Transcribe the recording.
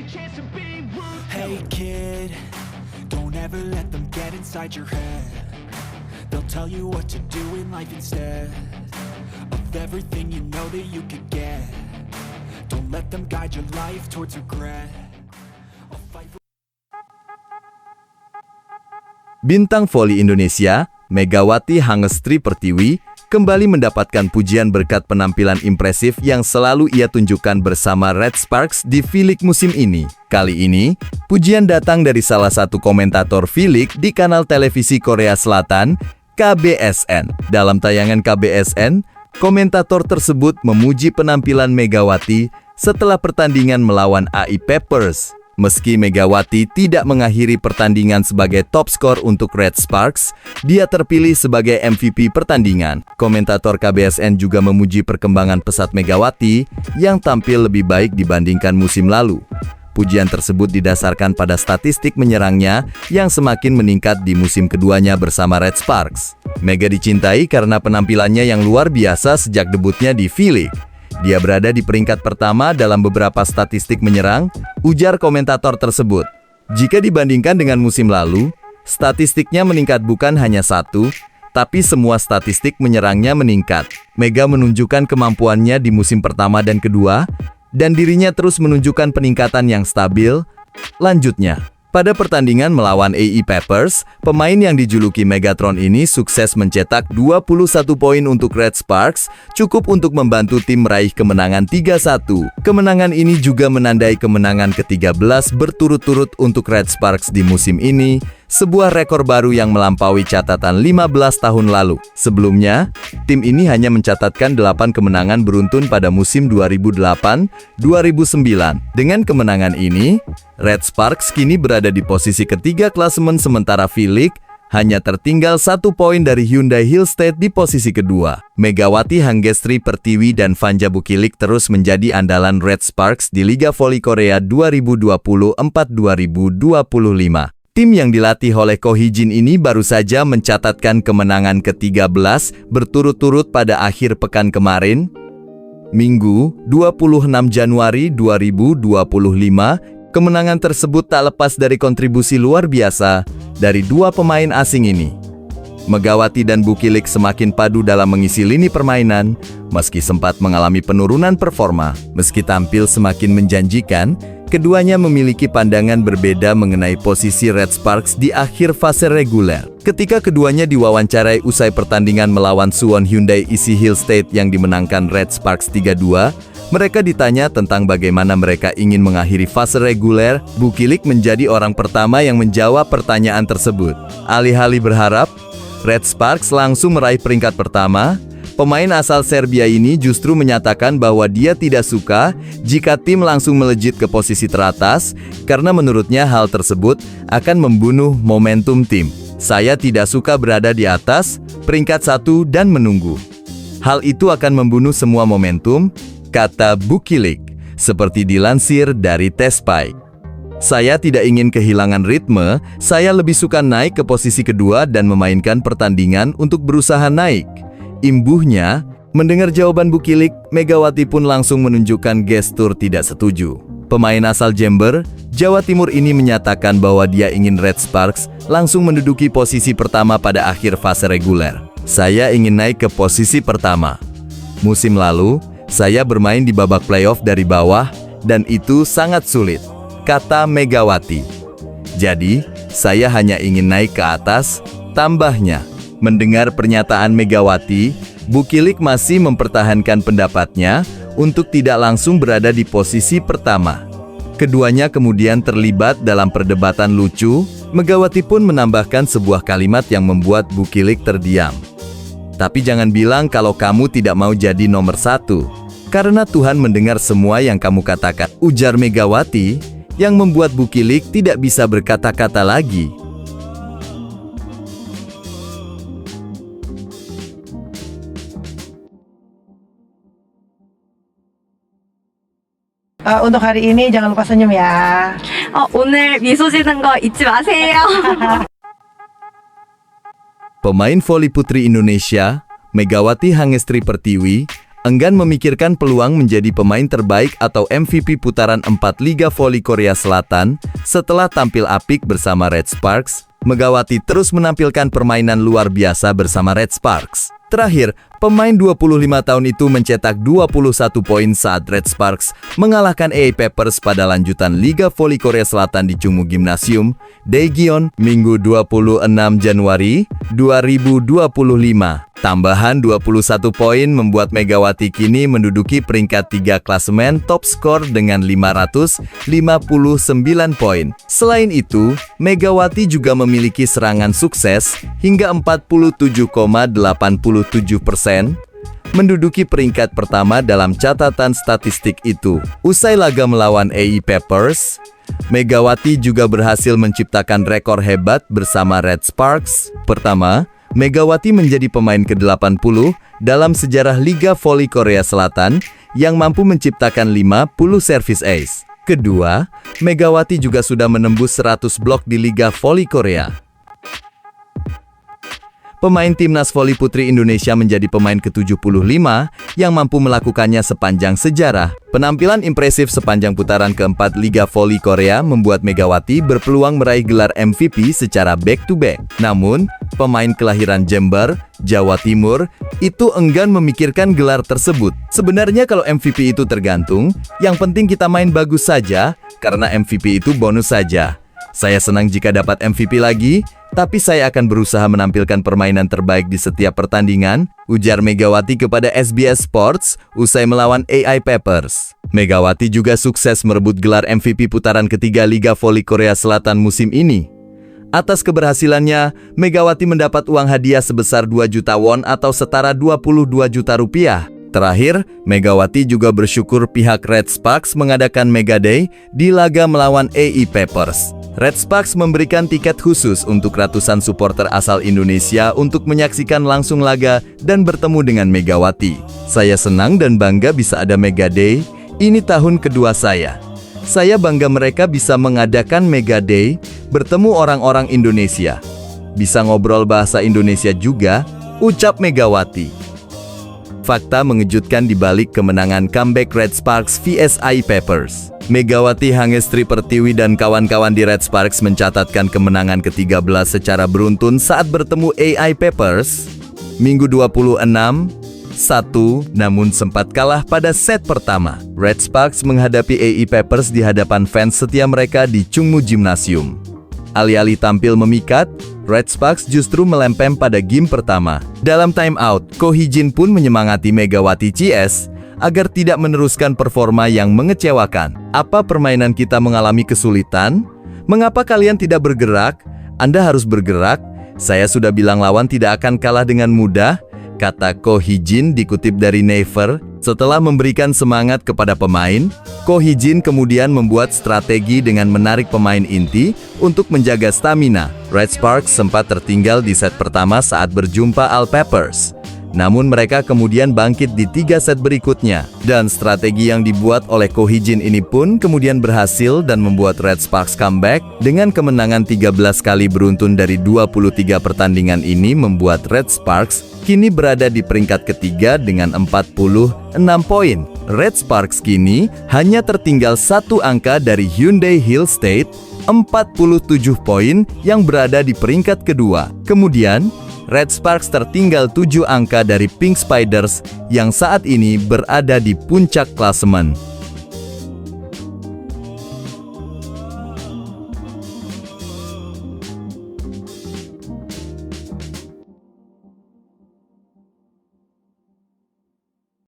Hey kid, don't ever let them get inside your head. They'll tell you what to do in life instead of everything you know that you could get. Don't let them guide your life towards regret. I'll fight for Bintang voli Indonesia, Megawati Hangestri Pertiwi, kembali mendapatkan pujian berkat penampilan impresif yang selalu ia tunjukkan bersama Red Sparks di V-League musim ini. Kali ini, pujian datang dari salah satu komentator V-League di kanal televisi Korea Selatan, KBSN. Dalam tayangan KBSN, komentator tersebut memuji penampilan Megawati setelah pertandingan melawan AI Peppers. Meski Megawati tidak mengakhiri pertandingan sebagai top skor untuk Red Sparks, dia terpilih sebagai MVP pertandingan. Komentator KBSN juga memuji perkembangan pesat Megawati yang tampil lebih baik dibandingkan musim lalu. Pujian tersebut didasarkan pada statistik menyerangnya yang semakin meningkat di musim keduanya bersama Red Sparks. Mega dicintai karena penampilannya yang luar biasa sejak debutnya di V-League. Dia berada di peringkat pertama dalam beberapa statistik menyerang, ujar komentator tersebut. Jika dibandingkan dengan musim lalu, statistiknya meningkat bukan hanya satu, tapi semua statistik menyerangnya meningkat. Mega menunjukkan kemampuannya di musim pertama dan kedua, dan dirinya terus menunjukkan peningkatan yang stabil. Lanjutnya, pada pertandingan melawan AI Peppers, pemain yang dijuluki Megatron ini sukses mencetak 21 poin untuk Red Sparks, cukup untuk membantu tim meraih kemenangan 3-1. Kemenangan ini juga menandai kemenangan ke-13 berturut-turut untuk Red Sparks di musim ini, sebuah rekor baru yang melampaui catatan 15 tahun lalu. Sebelumnya, tim ini hanya mencatatkan 8 kemenangan beruntun pada musim 2008-2009. Dengan kemenangan ini, Red Sparks kini berada di posisi ketiga klasemen sementara V-League, hanya tertinggal 1 poin dari Hyundai Hillstate di posisi kedua. Megawati Hangestri Pertiwi dan Vanja Bukilik terus menjadi andalan Red Sparks di Liga Voli Korea 2024-2025. Tim yang dilatih oleh Ko Hee-jin ini baru saja mencatatkan kemenangan ke-13 berturut-turut pada akhir pekan kemarin. Minggu, 26 Januari 2025, kemenangan tersebut tak lepas dari kontribusi luar biasa dari dua pemain asing ini. Megawati dan Bukilik semakin padu dalam mengisi lini permainan, meski sempat mengalami penurunan performa. Meski tampil semakin menjanjikan, keduanya memiliki pandangan berbeda mengenai posisi Red Sparks di akhir fase reguler. Ketika keduanya diwawancarai usai pertandingan melawan Suwon Hyundai Easy Hillstate yang dimenangkan Red Sparks 3-2, mereka ditanya tentang bagaimana mereka ingin mengakhiri fase reguler. Bukilik menjadi orang pertama yang menjawab pertanyaan tersebut. Alih-alih berharap Red Sparks langsung meraih peringkat pertama, pemain asal Serbia ini justru menyatakan bahwa dia tidak suka jika tim langsung melejit ke posisi teratas, karena menurutnya hal tersebut akan membunuh momentum tim. Saya tidak suka berada di atas, peringkat 1 dan menunggu. Hal itu akan membunuh semua momentum, kata Bukilik, seperti dilansir dari Tespike. Saya tidak ingin kehilangan ritme, saya lebih suka naik ke posisi kedua dan memainkan pertandingan untuk berusaha naik, imbuhnya. Mendengar jawaban Bukilik, Megawati pun langsung menunjukkan gestur tidak setuju. Pemain asal Jember, Jawa Timur ini menyatakan bahwa dia ingin Red Sparks langsung menduduki posisi pertama pada akhir fase reguler. Saya ingin naik ke posisi pertama. Musim lalu, saya bermain di babak playoff dari bawah, dan itu sangat sulit, kata Megawati. Jadi, saya hanya ingin naik ke atas, tambahnya. Mendengar pernyataan Megawati, Bukilik masih mempertahankan pendapatnya untuk tidak langsung berada di posisi pertama. Keduanya kemudian terlibat dalam perdebatan lucu. Megawati pun menambahkan sebuah kalimat yang membuat Bukilik terdiam. Tapi jangan bilang kalau kamu tidak mau jadi nomor 1, karena Tuhan mendengar semua yang kamu katakan, ujar Megawati, yang membuat Bukilik tidak bisa berkata-kata lagi. Untuk hari ini jangan lupa senyum ya. 오늘 미소 지는 거 잊지 마세요. Pemain voli putri Indonesia, Megawati Hangestri Pertiwi, enggan memikirkan peluang menjadi pemain terbaik atau MVP putaran 4 Liga Voli Korea Selatan. Setelah tampil apik bersama Red Sparks, Megawati terus menampilkan permainan luar biasa bersama Red Sparks. Terakhir, pemain 25 tahun itu mencetak 21 poin saat Red Sparks mengalahkan AA Peppers pada lanjutan Liga Voli Korea Selatan di Chungmu Gymnasium, Daejeon, Minggu 26 Januari 2025. Tambahan 21 poin membuat Megawati kini menduduki peringkat 3 klasemen top skor dengan 559 poin. Selain itu, Megawati juga memiliki serangan sukses hingga 47,87%, menduduki peringkat pertama dalam catatan statistik itu. Usai laga melawan AA Peppers, Megawati juga berhasil menciptakan rekor hebat bersama Red Sparks. Pertama, Megawati menjadi pemain ke-80 dalam sejarah Liga Voli Korea Selatan yang mampu menciptakan 50 service ace. Kedua, Megawati juga sudah menembus 100 blok di Liga Voli Korea. Pemain Timnas Voli Putri Indonesia menjadi pemain ke-75 yang mampu melakukannya sepanjang sejarah. Penampilan impresif sepanjang putaran keempat Liga Voli Korea membuat Megawati berpeluang meraih gelar MVP secara back-to-back. Namun, pemain kelahiran Jember, Jawa Timur, itu enggan memikirkan gelar tersebut. Sebenarnya kalau MVP itu tergantung, yang penting kita main bagus saja, karena MVP itu bonus saja. Saya senang jika dapat MVP lagi, tapi saya akan berusaha menampilkan permainan terbaik di setiap pertandingan, ujar Megawati kepada SBS Sports usai melawan AA Peppers. Megawati juga sukses merebut gelar MVP putaran ketiga Liga Voli Korea Selatan musim ini. Atas keberhasilannya, Megawati mendapat uang hadiah sebesar 2 juta won atau setara 22 juta rupiah. Terakhir, Megawati juga bersyukur pihak Red Sparks mengadakan Mega Day di laga melawan AA Peppers. Red Sparks memberikan tiket khusus untuk ratusan supporter asal Indonesia untuk menyaksikan langsung laga dan bertemu dengan Megawati. Saya senang dan bangga bisa ada Mega Day, ini tahun kedua saya. Saya bangga mereka bisa mengadakan Mega Day, bertemu orang-orang Indonesia. Bisa ngobrol bahasa Indonesia juga, ucap Megawati. Fakta mengejutkan di balik kemenangan comeback Red Sparks vs AA Peppers. Megawati Hangestri Pertiwi dan kawan-kawan di Red Sparks mencatatkan kemenangan ke-13 secara beruntun saat bertemu AA Peppers, Minggu 26-1, namun sempat kalah pada set pertama. Red Sparks menghadapi AA Peppers di hadapan fans setia mereka di Chungmu Gymnasium. Alih-alih tampil memikat, Red Sparks justru melempem pada game pertama. Dalam time out, Ko Hee-jin pun menyemangati Megawati CS agar tidak meneruskan performa yang mengecewakan. Apa permainan kita mengalami kesulitan? Mengapa kalian tidak bergerak? Anda harus bergerak. Saya sudah bilang lawan tidak akan kalah dengan mudah, kata Ko Hee-jin dikutip dari Naver. Setelah memberikan semangat kepada pemain, Ko Hee-jin kemudian membuat strategi dengan menarik pemain inti untuk menjaga stamina. Red Sparks sempat tertinggal di set pertama saat berjumpa AA Peppers. Namun mereka kemudian bangkit di 3 set berikutnya. Dan strategi yang dibuat oleh Ko Hee-jin ini pun kemudian berhasil dan membuat Red Sparks comeback. Dengan kemenangan 13 kali beruntun dari 23 pertandingan ini membuat Red Sparks kini berada di peringkat ketiga dengan 46 poin. Red Sparks kini hanya tertinggal 1 angka dari Hyundai Hill State, 47 poin yang berada di peringkat kedua. Kemudian, Red Sparks tertinggal 7 angka dari Pink Spiders yang saat ini berada di puncak klasemen.